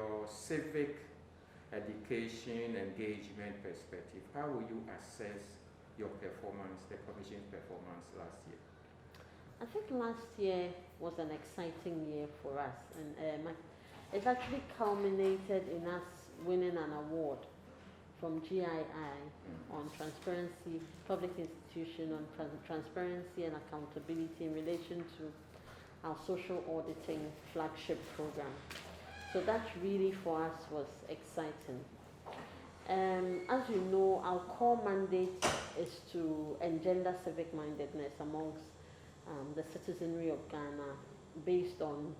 your civic education engagement perspective, how will you assess your performance, the Commission's performance last year? I think last year was an exciting year for us, and it actually culminated in us winning an award from GII on transparency, public institution on transparency and accountability in relation to our social auditing flagship program. So that really for us was exciting. As you know, our core mandate is to engender civic mindedness amongst the citizenry of Ghana based on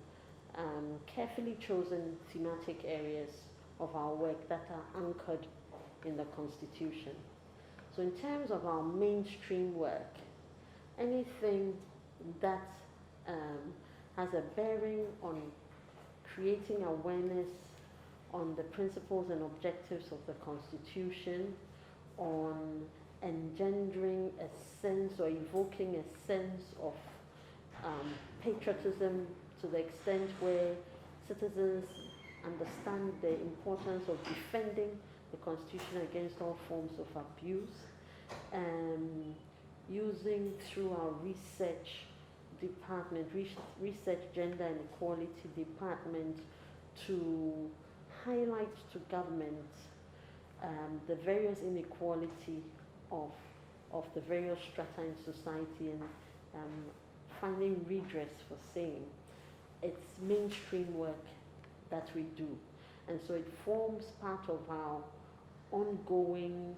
carefully chosen thematic areas of our work that are anchored in the Constitution. So in terms of our mainstream work, anything that has a bearing on creating awareness on the principles and objectives of the Constitution, on engendering a sense or evoking a sense of patriotism to the extent where citizens understand the importance of defending the Constitution against all forms of abuse, using through our research department, research gender and equality department, to highlight to government the various inequality of the various strata in society, and finding redress for same. It's mainstream work that we do, and so it forms part of our ongoing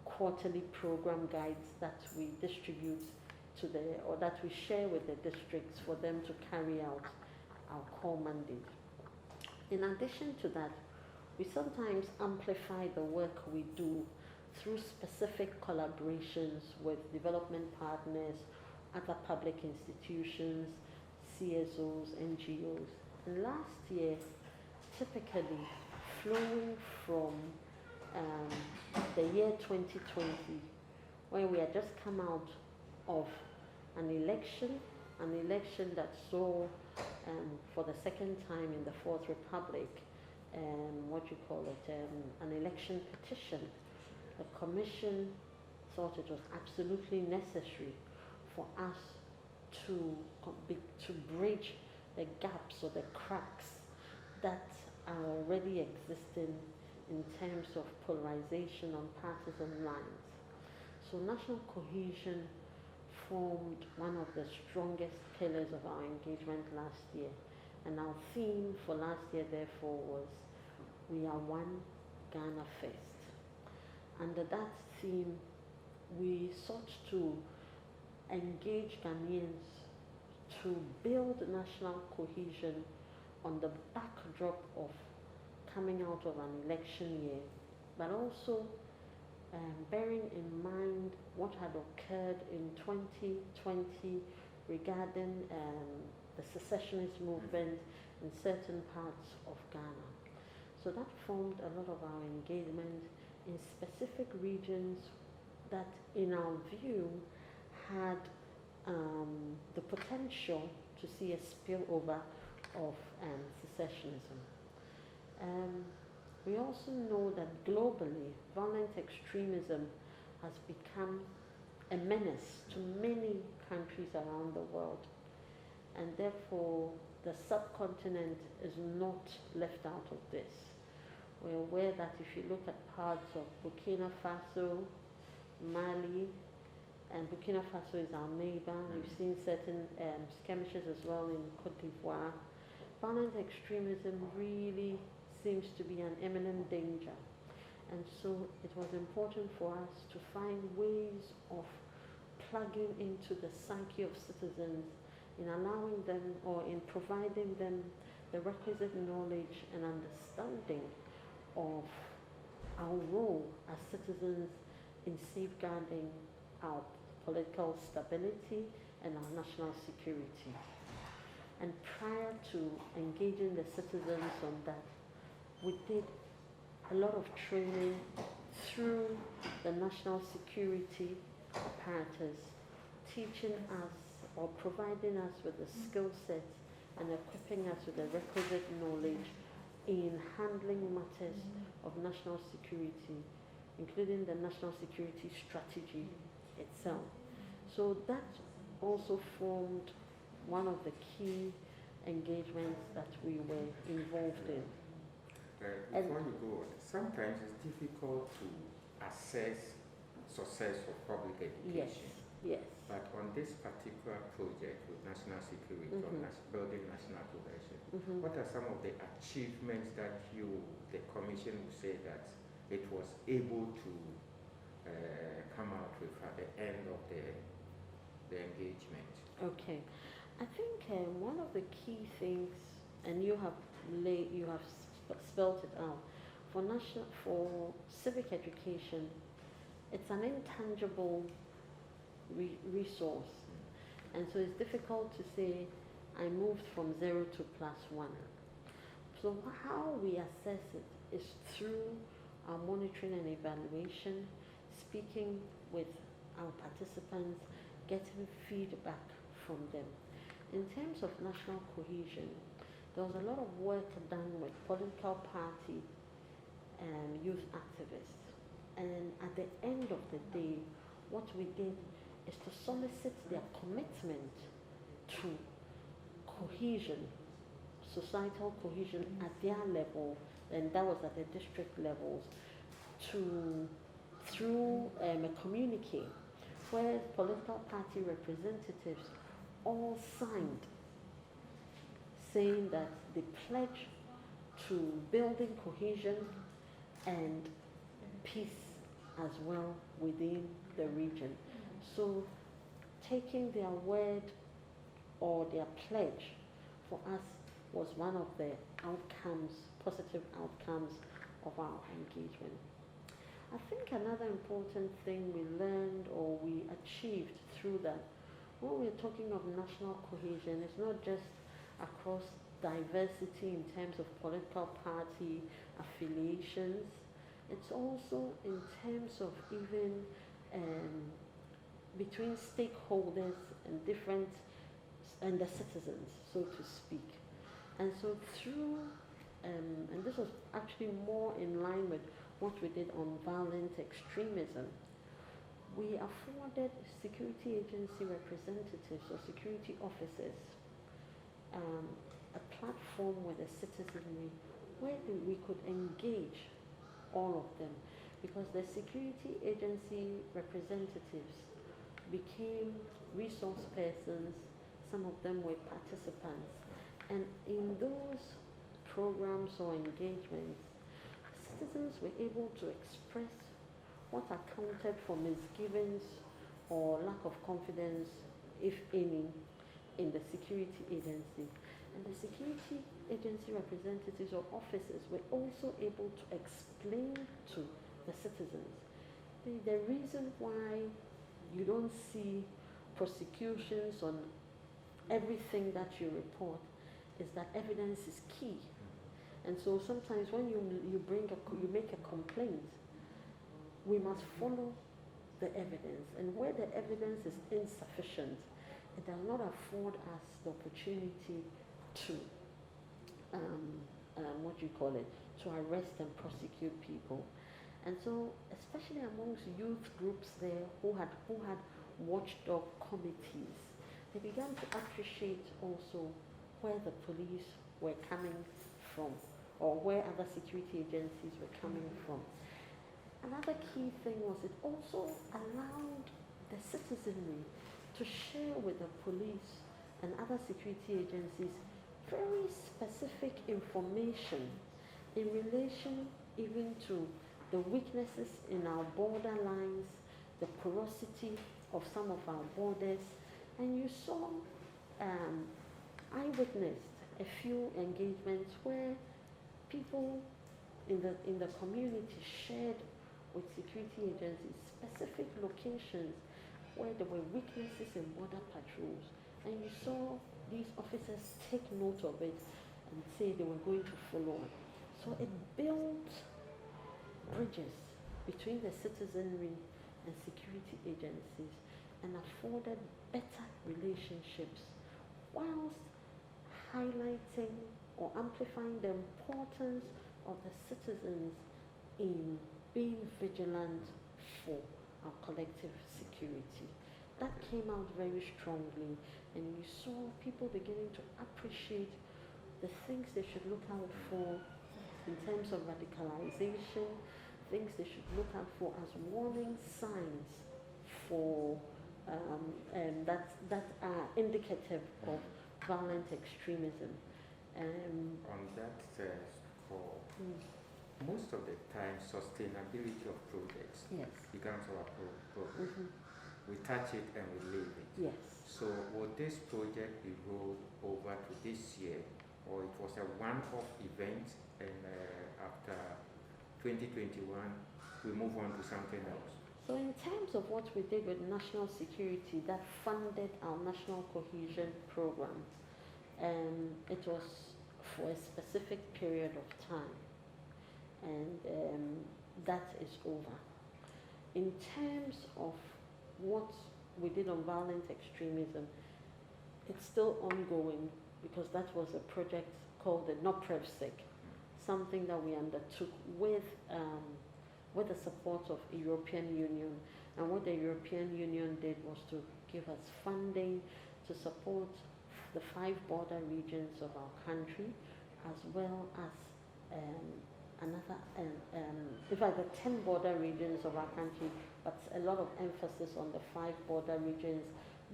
quarterly program guides that we distribute to or that we share with the districts for them to carry out our core mandate. In addition to that, we sometimes amplify the work we do through specific collaborations with development partners, other public institutions, CSOs, NGOs. And last year, typically flowing from the year 2020, when we had just come out of an election that saw for the second time in the Fourth Republic, an election petition. The Commission thought it was absolutely necessary for us to bridge the gaps or the cracks that are already existing in terms of polarization on partisan lines. So national cohesion formed one of the strongest pillars of our engagement last year. And our theme for last year, therefore, was "We are one, Ghana first." Under that theme, we sought to engage Ghanaians to build national cohesion on the backdrop of coming out of an election year, but also bearing in mind what had occurred in 2020 regarding the secessionist movement in certain parts of Ghana. So that formed a lot of our engagement in specific regions that, in our view, had the potential to see a spillover of secessionism. We also know that globally, violent extremism has become a menace to many countries around the world, and therefore the subcontinent is not left out of this. We're aware that if you look at parts of Burkina Faso, Mali, and Burkina Faso is our neighbor, we've seen certain skirmishes as well in Cote d'Ivoire. Violent extremism really seems to be an imminent danger. And so it was important for us to find ways of plugging into the psyche of citizens, in allowing them or in providing them the requisite knowledge and understanding of our role as citizens in safeguarding our political stability and our national security. And prior to engaging the citizens on that, we did a lot of training through the national security apparatus, teaching us or providing us with the skill sets and equipping us with the requisite knowledge in handling matters of national security, including the national security strategy itself. So that also formed one of the key engagements that we were involved in. Before you go on, sometimes it's difficult to assess success of public education. Yes. But on this particular project with national security, or building national cohesion, what are some of the achievements that the Commission would say that it was able to come out with at the end of the engagement? Okay, I think one of the key things, and you have spelled it out, for civic education, it's an intangible resource, and so it's difficult to say I moved from 0 to +1. So how we assess it is through our monitoring and evaluation, speaking with our participants, getting feedback from them. In terms of national cohesion, there was a lot of work done with political party and youth activists. And at the end of the day, what we did is to solicit their commitment to cohesion, societal cohesion at their level, and that was at the district levels, through a communique where political party representatives all signed saying that they pledge to building cohesion and peace as well within the region. So taking their word or their pledge for us was one of the outcomes, positive outcomes of our engagement. I think another important thing we learned or we achieved through that, when we're talking of national cohesion, it's not just across diversity in terms of political party affiliations, it's also in terms of even between stakeholders and the citizens, so to speak. And so through, and this was actually more in line with what we did on violent extremism, we afforded security agency representatives or security officers a platform with the citizenry where we could engage all of them, because the security agency representatives became resource persons, some of them were participants, and in those programs or engagements, citizens were able to express what accounted for misgivings or lack of confidence, if any, in the security agency. And the security agency representatives or officers were also able to explain to the citizens the reason why you don't see prosecutions on everything that you report is that evidence is key. And so sometimes when you make a complaint, we must follow the evidence. And where the evidence is insufficient, it does not afford us the opportunity to, to arrest and prosecute people. And so, especially amongst youth groups there who had watchdog committees, they began to appreciate also where the police were coming from, or where other security agencies were coming from. Another key thing was it also allowed the citizenry to share with the police and other security agencies very specific information in relation even to the weaknesses in our borderlines, the porosity of some of our borders. And you saw, I witnessed a few engagements where people in the community shared with security agencies specific locations where there were weaknesses in border patrols. And you saw these officers take note of it and say they were going to follow it. So it built bridges between the citizenry and security agencies and afforded better relationships whilst highlighting or amplifying the importance of the citizens in being vigilant for our collective security. That came out very strongly, and you saw people beginning to appreciate the things they should look out for in terms of radicalization, things they should look out for as warning signs for that are indicative of violent extremism. On that score, most of the time, sustainability of projects yes, becomes our problem. We touch it and we leave it. Yes. So will this project be rolled over to this year, or it was a one-off event, and after 2021 we move on to something else? So in terms of what we did with national security, that funded our national cohesion program, it was for a specific period of time, and that is over. In terms of what we did on violent extremism, it's still ongoing, because that was a project called the NOPREVSIC, something that we undertook with the support of the European Union. And what the European Union did was to give us funding to support the 5 border regions of our country, as well as in fact, the 10 border regions of our country, but a lot of emphasis on the 5 border regions,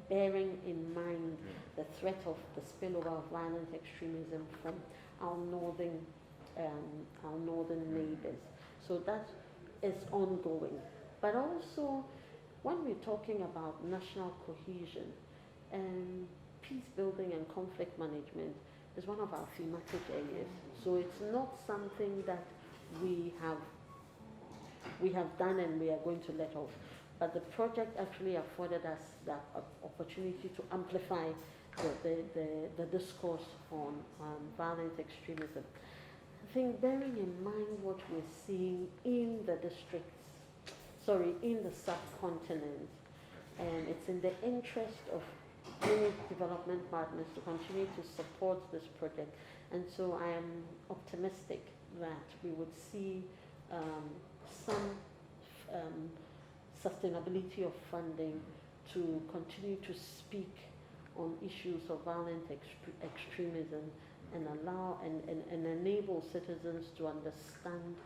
bearing in mind the threat of the spillover of violent extremism from our northern neighbors. So that is ongoing. But also, when we're talking about national cohesion, peace building and conflict management is one of our thematic areas. So it's not something that we have done and we are going to let off. But the project actually afforded us that opportunity to amplify the discourse on violent extremism. I think bearing in mind what we're seeing in the in the subcontinent, and it's in the interest of many development partners to continue to support this project. And so I am optimistic that we would see some sustainability of funding to continue to speak on issues of violent extremism and allow and enable citizens to understand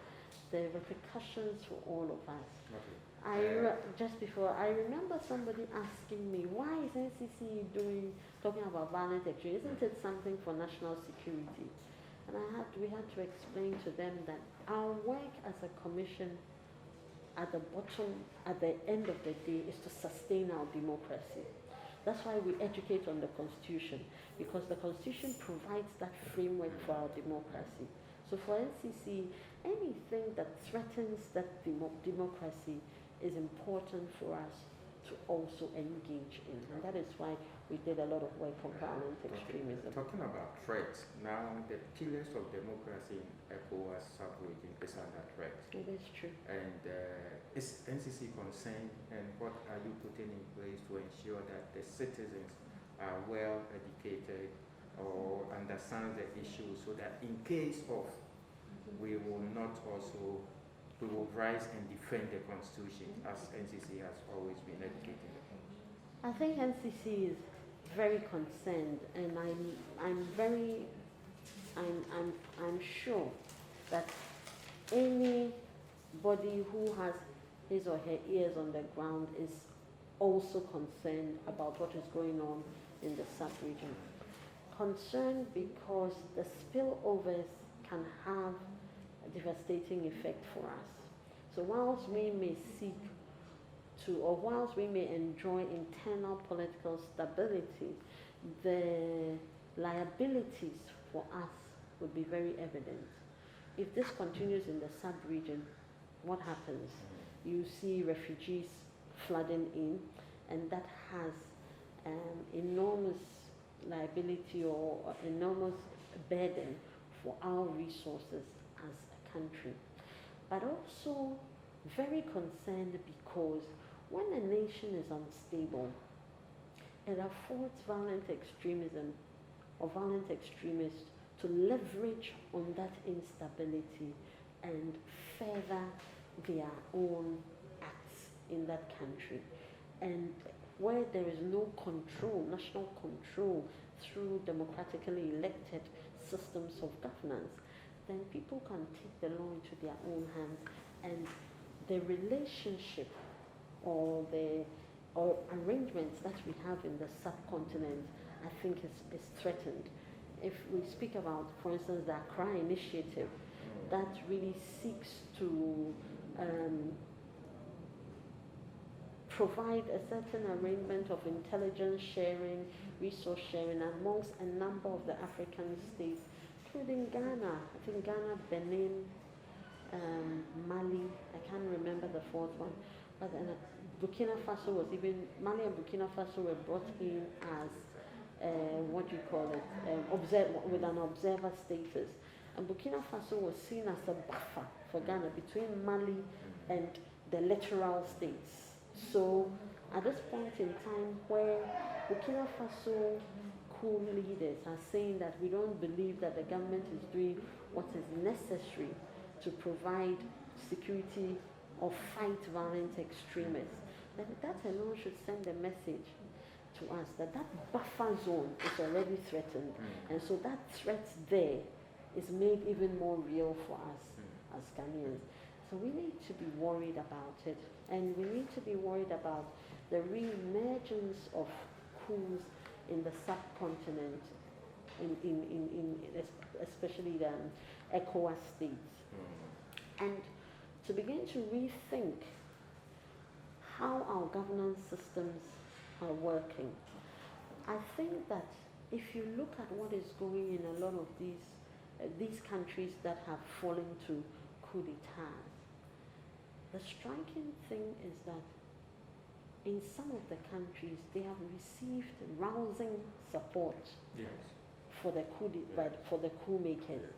the repercussions for all of us. Okay. Just before, I remember somebody asking me, why is NCCE talking about violent extremism? Isn't it something for national security? And we had to explain to them that our work as a commission at the end of the day, is to sustain our democracy. That's why we educate on the Constitution, because the Constitution provides that framework for our democracy. So for NCC, anything that threatens that democracy is important for us to also engage in. And that is why we did a lot of work on violent extremism. Talking about threats, now the pillars of democracy in ECOWAS sub-region is under threat. It is true. And is NCC concerned, and what are you putting in place to ensure that the citizens are well educated or understand the issues, so that in case of we will rise and defend the Constitution, as NCC has always been educating the people? I think NCC is very concerned, and I'm sure that anybody who has his or her ears on the ground is also concerned about what is going on in the sub-region. Concerned because the spillovers can have a devastating effect for us. So whilst we may whilst we may enjoy internal political stability, the liabilities for us would be very evident. If this continues in the sub-region, what happens? You see refugees flooding in, and that has enormous liability or enormous burden for our resources as a country. But also very concerned because when a nation is unstable, it affords violent extremism or violent extremists to leverage on that instability and further their own acts in that country. And where there is no control, national control through democratically elected systems of governance, then people can take the law into their own hands, and the relationship or arrangements that we have in the subcontinent, I think is threatened. If we speak about, for instance, the Accra Initiative, that really seeks to provide a certain arrangement of intelligence sharing, resource sharing amongst a number of the African states, including Ghana. I think Ghana, Benin, Mali, I can't remember the fourth one, but Burkina Faso was even, Mali and Burkina Faso were brought in as, what do you call it, with an observer status. And Burkina Faso was seen as a buffer for Ghana between Mali and the littoral states. So at this point in time where Burkina Faso coup leaders are saying that we don't believe that the government is doing what is necessary to provide security or fight violent extremists, then that alone should send a message to us that that buffer zone is already threatened, and so that threat there is made even more real for us as Ghanaians. So we need to be worried about it, and we need to be worried about the re-emergence of coups in the subcontinent, especially the ECOWAS states, and to begin to rethink how our governance systems are working. I think that if you look at what is going in a lot of these countries that have fallen to coup d'etats, the striking thing is that in some of the countries they have received rousing support for the coup makers,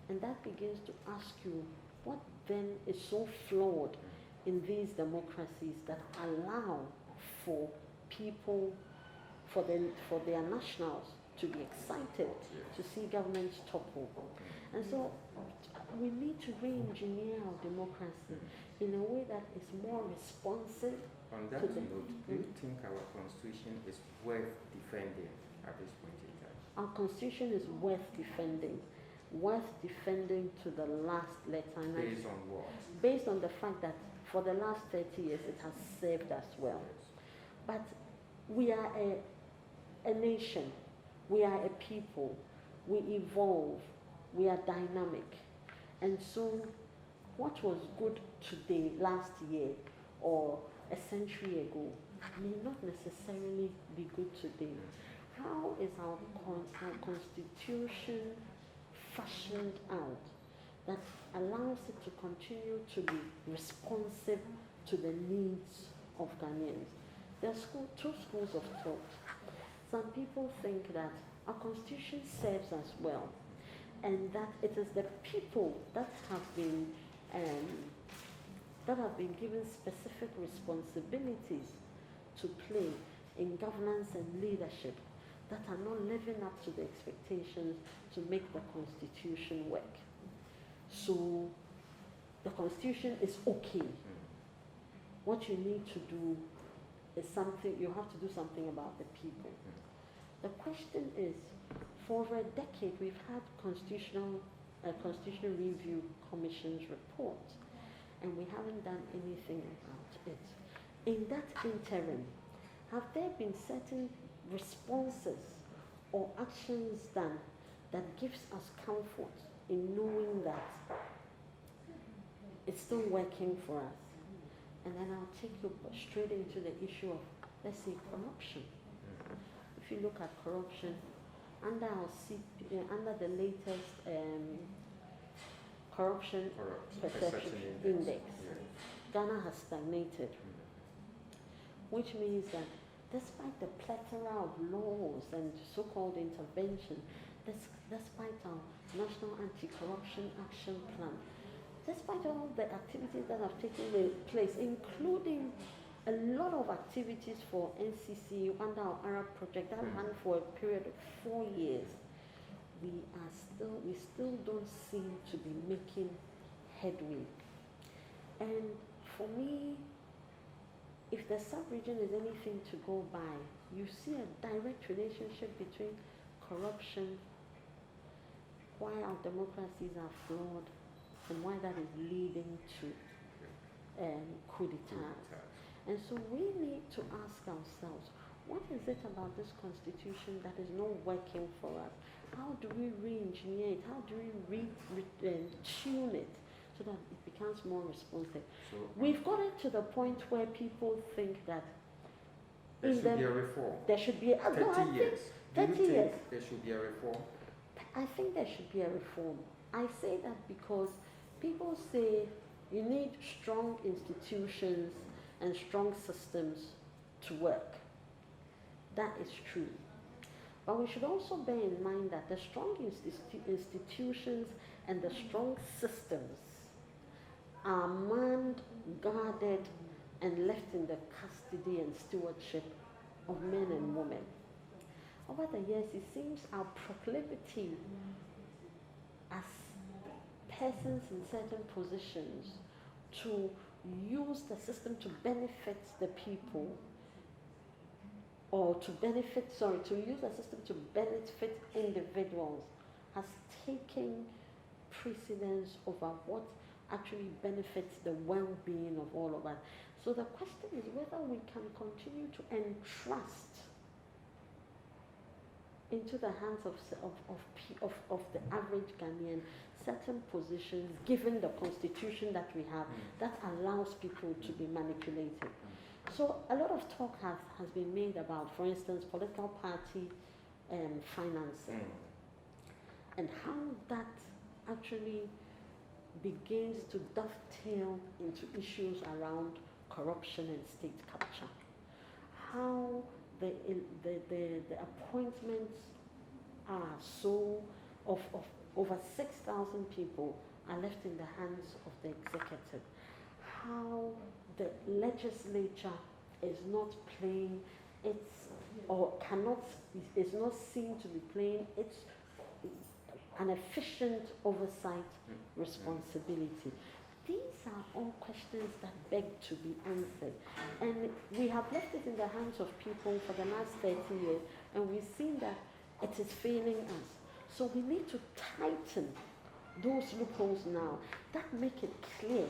and that begins to ask you what then is so flawed in these democracies that allow for people, for their nationals to be excited to see governments topple. And so we need to re-engineer our democracy in a way that is more responsive. On that note, do you think our constitution is worth defending at this point in time? Our constitution is worth defending to the last letter. Based on what? Based on the fact that for the last 30 years it has served us well. But we are a nation, we are a people, we evolve, we are dynamic. And so what was good today, last year, or a century ago, may not necessarily be good today. How is our constitution fashioned out that allows it to continue to be responsive to the needs of Ghanaians? There are two schools of thought. Some people think that our constitution serves us well, and that it is the people that have been given specific responsibilities to play in governance and leadership that are not living up to the expectations to make the constitution work. So the constitution is okay. What you need to do is you have to do something about the people. The question is, for over a decade we've had Constitutional Review Commission's report, and we haven't done anything about it. In that interim, have there been certain responses or actions done that gives us comfort in knowing that it's still working for us? And then I'll take you straight into the issue of, let's say, corruption. If you look at corruption, under the latest corruption perception index, Ghana has stagnated, which means that despite the plethora of laws and so-called intervention, despite our National Anti-Corruption Action Plan, despite all the activities that have taken place, including a lot of activities for NCCE under our Arab project that ran for a period of 4 years, we still don't seem to be making headway. And for me, if the sub-region is anything to go by, you see a direct relationship between corruption, why our democracies are flawed, and why that is leading to coup d'etats. And so we need to ask ourselves, what is it about this constitution that is not working for us? How do we re-engineer it? How do we tune it so that it becomes more responsive? So, we've gotten to the point where people think that there should be a reform. There should be 30 years. 30 years. There should be a reform? I think there should be a reform. I say that because people say you need strong institutions and strong systems to work. That is true. But we should also bear in mind that the strong institutions and the strong systems are manned, guarded, and left in the custody and stewardship of men and women. Over the years, it seems our proclivity as persons in certain positions to use the system to benefit the people, or to use the system to benefit individuals, has taken precedence over what actually benefits the well-being of all of us. So the question is whether we can continue to entrust into the hands of the average Ghanaian certain positions, given the constitution that we have, that allows people to be manipulated. So a lot of talk has been made about, for instance, political party financing, and how that actually begins to dovetail into issues around corruption and state capture. How the appointments are so of over 6,000 people are left in the hands of the executive. How the legislature is not playing its, or is not seen to be playing its an efficient oversight responsibility. These are all questions that beg to be answered. And we have left it in the hands of people for the last 30 years, and we've seen that it is failing us. So we need to tighten those loopholes now that make it clear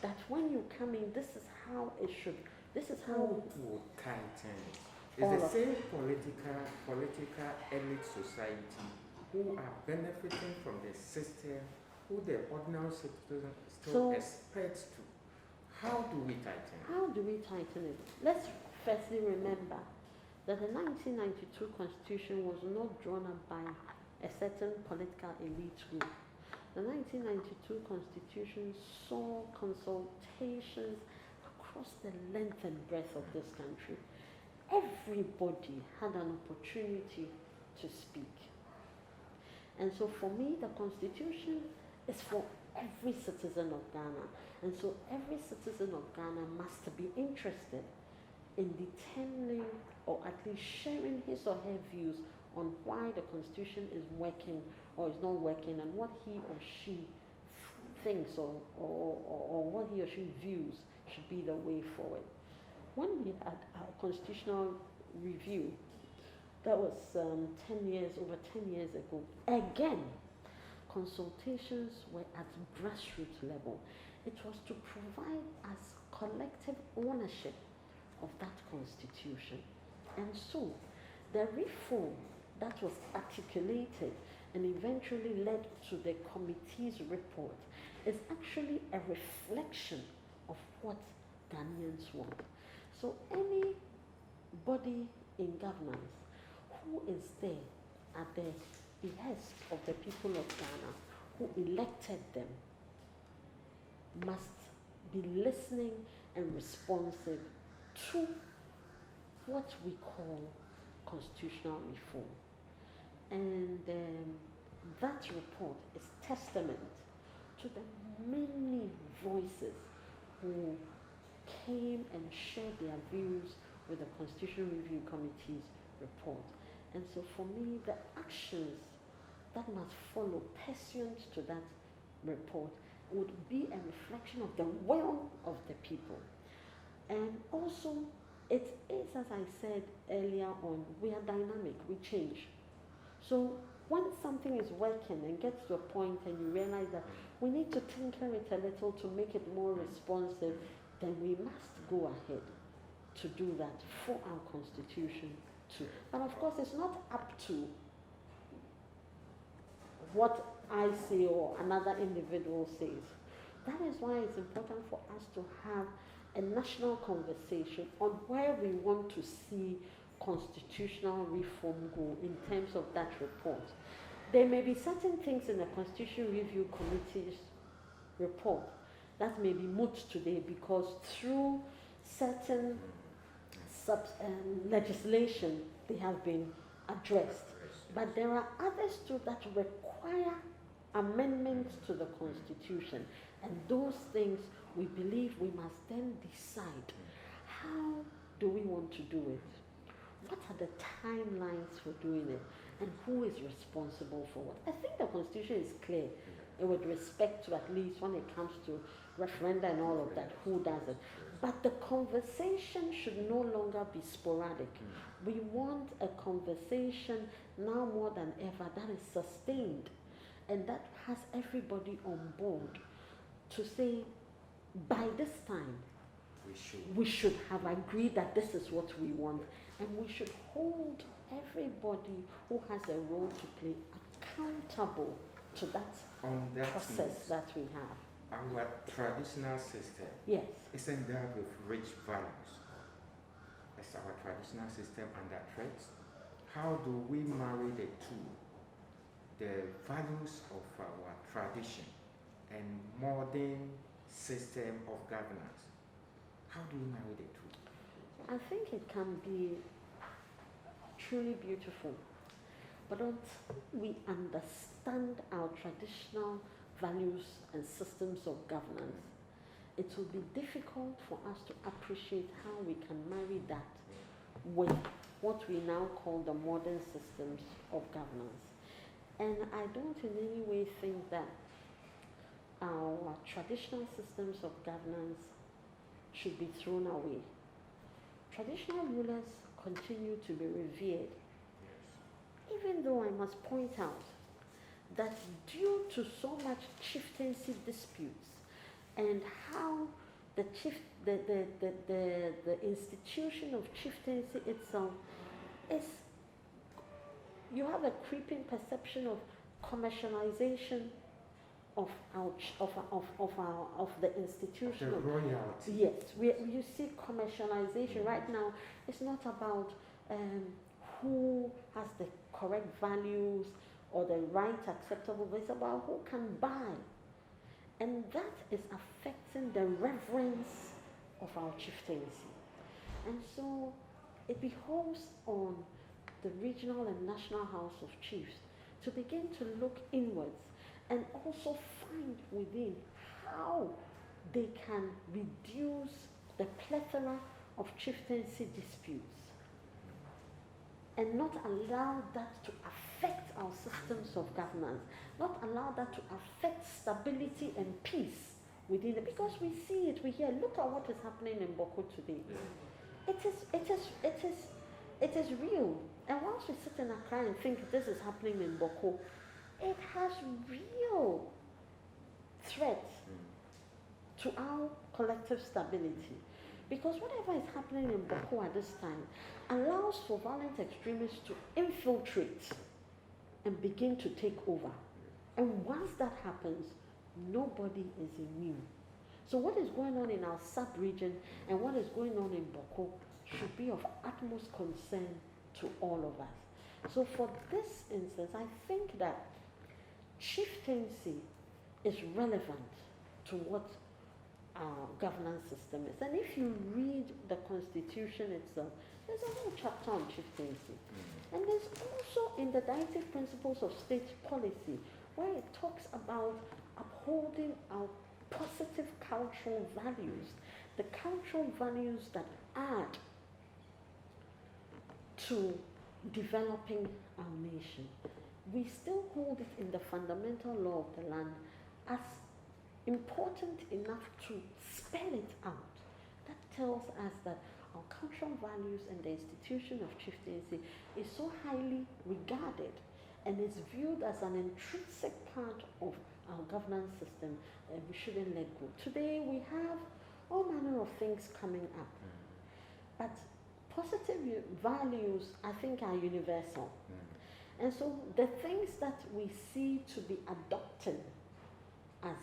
that when you come in, this is how it should, this is how... Who will tighten it? It's the same political elite society who are benefiting from the system, who the ordinary citizen still expects to. How do we tighten it? How do we tighten it? Let's firstly remember that the 1992 Constitution was not drawn up by a certain political elite group. The 1992 Constitution saw consultations across the length and breadth of this country. Everybody had an opportunity to speak. And so for me, the Constitution is for every citizen of Ghana. And so every citizen of Ghana must be interested in determining, or at least sharing his or her views on why the Constitution is working or is not working, and what he or she thinks or what he or she views should be the way forward. When we had our constitutional review, that was over 10 years ago, again, consultations were at grassroots level. It was to provide us collective ownership of that constitution. And so the reform that was articulated and eventually led to the committee's report is actually a reflection of what Ghanaians want. So anybody in governance who is there at the behest of the people of Ghana who elected them must be listening and responsive to what we call constitutional reform. And that report is testament to the many voices who came and shared their views with the Constitutional Review Committee's report. And so for me, the actions that must follow pursuant to that report would be a reflection of the will of the people. And also, it is, as I said earlier on, we are dynamic, we change. So when something is working and gets to a point and you realize that we need to tinker it a little to make it more responsive, then we must go ahead to do that for our constitution too. But of course, it's not up to what I say or another individual says. That is why it's important for us to have a national conversation on where we want to see constitutional reform go in terms of that report. There may be certain things in the Constitution Review Committee's report that may be moot today because through certain legislation they have been addressed. But there are others too that require amendments to the Constitution, and those things we believe we must then decide how do we want to do it, what are the timelines for doing it, and who is responsible for what. I think the Constitution is clear with respect to, at least when it comes to referenda and all of that, who does it. But the conversation should no longer be sporadic. We want a conversation now more than ever that is sustained and that has everybody on board to say, by this time, we should have agreed that this is what we want, and we should hold everybody who has a role to play accountable to that process that we have. Our traditional system is endowed with rich values. Is our traditional system under threat? How do we marry the two? The values of our tradition and modern system of governance. How do we marry the two? I think it can be truly beautiful, but until we understand our traditional values and systems of governance, it will be difficult for us to appreciate how we can marry that with what we now call the modern systems of governance. And I don't in any way think that our traditional systems of governance should be thrown away. Traditional rulers continue to be revered, even though I must point out that due to so much chieftaincy disputes and how the institution of chieftaincy itself is, you have a creeping perception of commercialization of the institution. The royalty. Yes, you see commercialization right now. It's not about who has the correct values or the right acceptable, but it's about who can buy. And that is affecting the reverence of our chieftaincy. And so it behoves on the regional and national House of Chiefs to begin to look inwards and also find within how they can reduce the plethora of chieftaincy disputes and not allow that to affect our systems of governance, not allow that to affect stability and peace within it. Because we see it, we hear, look at what is happening in Boko today. It is real. And once we sit in Accra and think this is happening in Boko, it has real threats to our collective stability. Because whatever is happening in Boko at this time allows for violent extremists to infiltrate and begin to take over. And once that happens, nobody is immune. So what is going on in our sub-region and what is going on in Boko should be of utmost concern to all of us. So for this instance, I think that chieftaincy is relevant to what our governance system is. And if you read the Constitution itself, there's a whole chapter on chieftaincy. And there's also in the directive principles of state policy, where it talks about upholding our positive cultural values, the cultural values that add to developing our nation. we still hold it in the fundamental law of the land as important enough to spell it out. That tells us that our cultural values and the institution of chieftaincy is so highly regarded and is viewed as an intrinsic part of our governance system, and we shouldn't let go. Today we have all manner of things coming up, but positive values, I think, are universal. And so the things that we see to be adopted as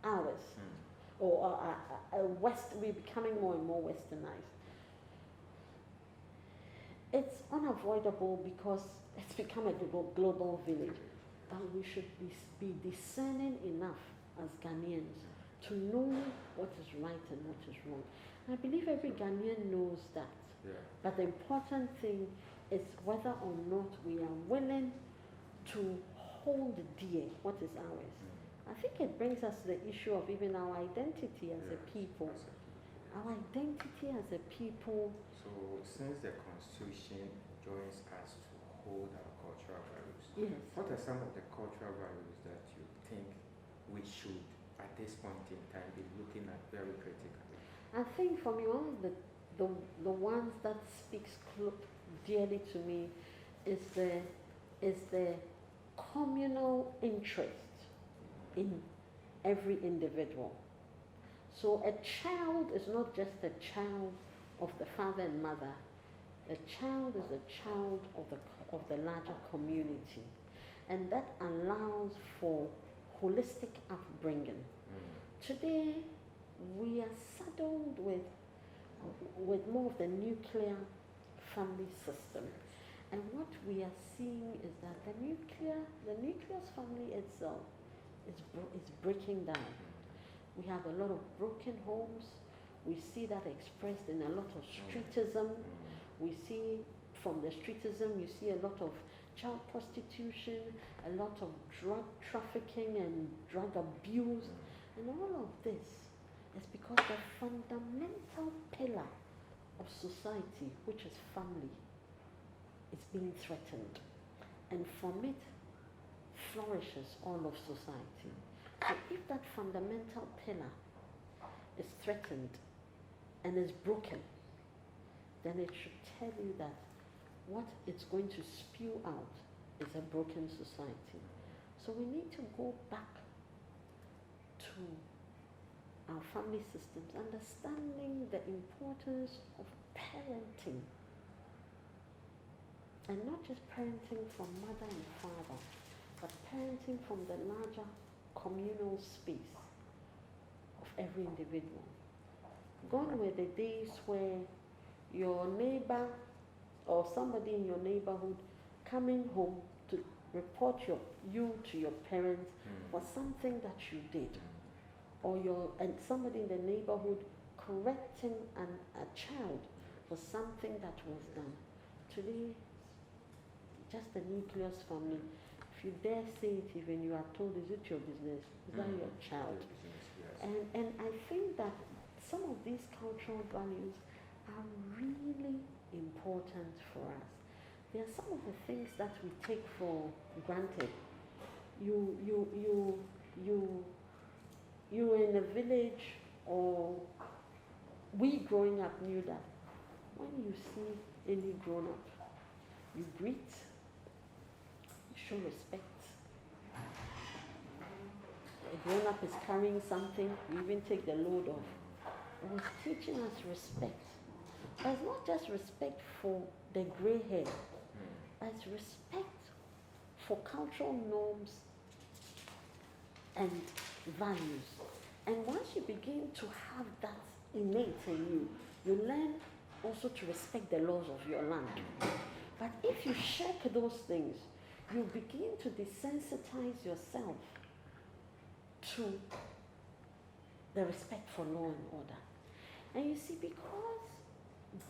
ours, or we're becoming more and more westernized, it's unavoidable because it's become a global village. But we should be discerning enough as Ghanaians to know what is right and what is wrong. And I believe every Ghanaian knows that. Yeah. But the important thing is whether or not we are willing to hold dear what is ours. I think it brings us to the issue of even our identity as a people. Our identity as a people. So since the Constitution joins us to hold our cultural values, yes, what are some of the cultural values that you think we should, at this point in time, be looking at very critically? I think for me, one of the ones that speaks dearly to me is the communal interest in every individual. So a child is not just a child of the father and mother. A child is a child of the larger community, and that allows for holistic upbringing. Today, we are saddled with more of the nuclear family system, and what we are seeing is that the nucleus family itself is breaking down. We have a lot of broken homes. We see that expressed in a lot of streetism. We see from the streetism, you see a lot of child prostitution, a lot of drug trafficking and drug abuse, and all of this is because the fundamental pillar of society, which is family, is being threatened, and from it flourishes all of society. So if that fundamental pillar is threatened and is broken, then it should tell you that what it's going to spew out is a broken society. So we need to go back to our family systems, understanding the importance of parenting, and not just parenting from mother and father, but parenting from the larger communal space of every individual. Gone were the days where your neighbor or somebody in your neighborhood coming home to report you to your parents for something that you did, or and somebody in the neighborhood correcting a child for something that was done. Today, just the nucleus family. If you dare say it, even you are told, is it your business? Is that your child? Yes. And I think that some of these cultural values are really important for us. There are some of the things that we take for granted. You were in a village, or we growing up knew that when you see any grown up, you greet, you show respect. A grown up is carrying something, you even take the load off. It was teaching us respect. But it's not just respect for the gray hair, but it's respect for cultural norms and values. And once you begin to have that innate in you, you learn also to respect the laws of your land. But if you shirk those things, you begin to desensitize yourself to the respect for law and order. And you see, because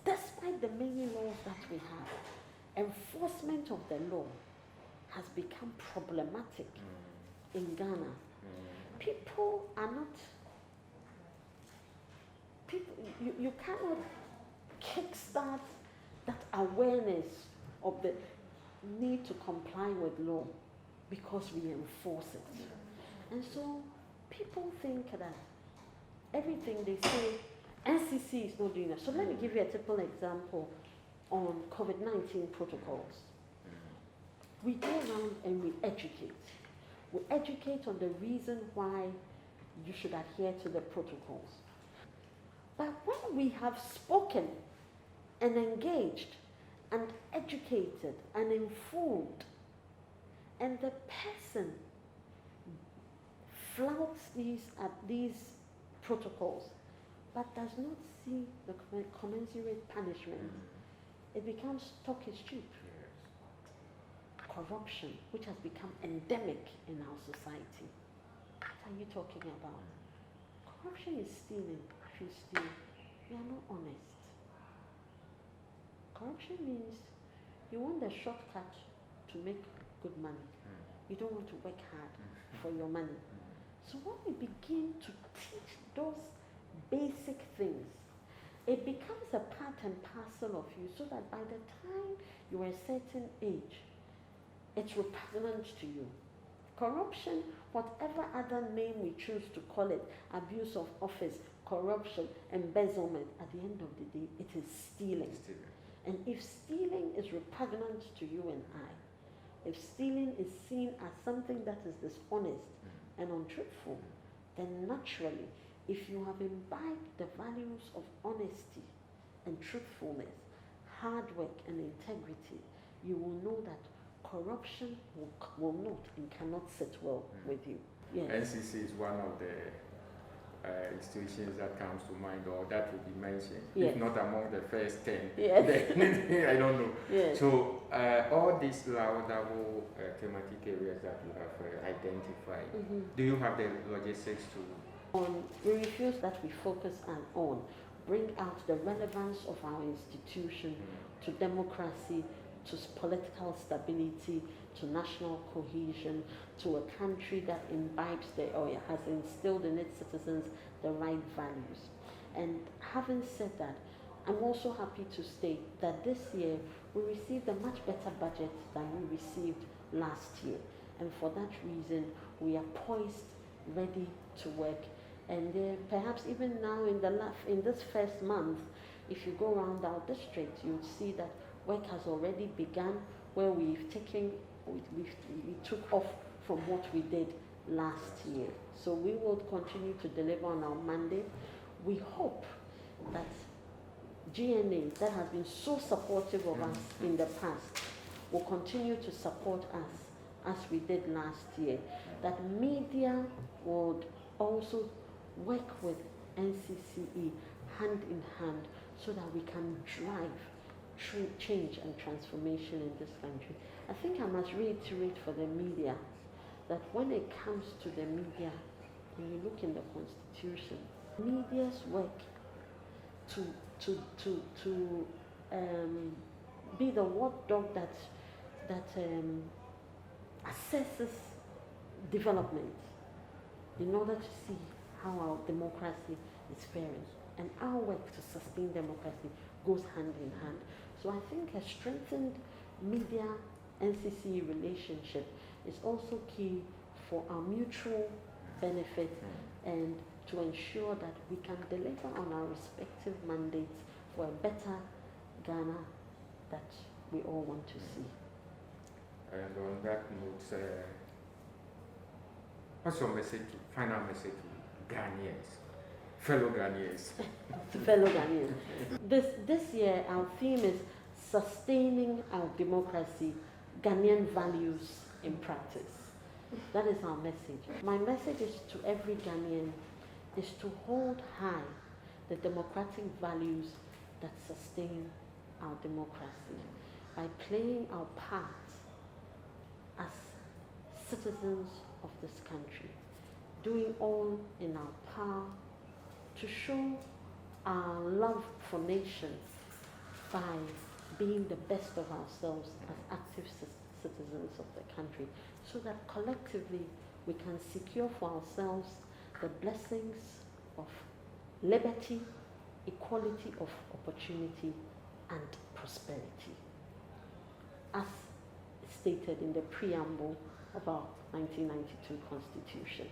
despite the many laws that we have, enforcement of the law has become problematic in Ghana. People are not, you cannot kickstart that awareness of need to comply with law because we enforce it. And so people think that everything they say, NCC is not doing that. So let me give you a typical example on COVID-19 protocols. We go around and we educate. We educate on the reason why you should adhere to the protocols. But when we have spoken and engaged and educated and informed, and the person flouts these protocols but does not see the commensurate punishment, it becomes talk is cheap. Corruption, which has become endemic in our society. What are you talking about? Corruption is stealing. If you steal, you are not honest. Corruption means you want the shortcut to make good money. You don't want to work hard for your money. So when we begin to teach those basic things, it becomes a part and parcel of you, so that by the time you are a certain age, it's repugnant to you. Corruption, whatever other name we choose to call it, abuse of office, corruption, embezzlement, at the end of the day, it is stealing. And if stealing is repugnant to you and I, if stealing is seen as something that is dishonest and untruthful, then naturally, if you have imbibed the values of honesty and truthfulness, hard work and integrity, you will know that corruption will not and cannot sit well with you. Yes. NCC is one of the institutions that comes to mind, or that will be mentioned, yes. if not among the first 10. Yes. I don't know. Yes. So all these laudable thematic areas that you have identified, do you have the logistics to? We refuse that we focus on bring out the relevance of our institution to democracy, to political stability, to national cohesion, to a country that imbibes or has instilled in its citizens the right values. And having said that, I'm also happy to state that this year we received a much better budget than we received last year. And for that reason, we are poised, ready to work. And perhaps even now in this first month, if you go around our district, you'll see that work has already begun, where we took off from what we did last year. So we will continue to deliver on our mandate. We hope that GNA, that has been so supportive of us in the past, will continue to support us as we did last year. That media would also work with NCCE hand in hand, so that we can drive change and transformation in this country. I think I must reiterate for the media that when it comes to the media, when you look in the Constitution, media's work to be the watchdog that assesses development in order to see how our democracy is faring. And our work to sustain democracy goes hand in hand. So I think a strengthened media NCC relationship is also key for our mutual benefit and to ensure that we can deliver on our respective mandates for a better Ghana that we all want to see. And on that note, what's your final message to Ghanaians? Fellow Ghanaians. Fellow Ghanaians. This year, our theme is sustaining our democracy, Ghanaian values in practice. That is our message. My message is to every Ghanaian is to hold high the democratic values that sustain our democracy by playing our part as citizens of this country, doing all in our power to show our love for nations by being the best of ourselves as active citizens of the country, so that collectively we can secure for ourselves the blessings of liberty, equality of opportunity, and prosperity. As stated in the preamble of our 1992 Constitution.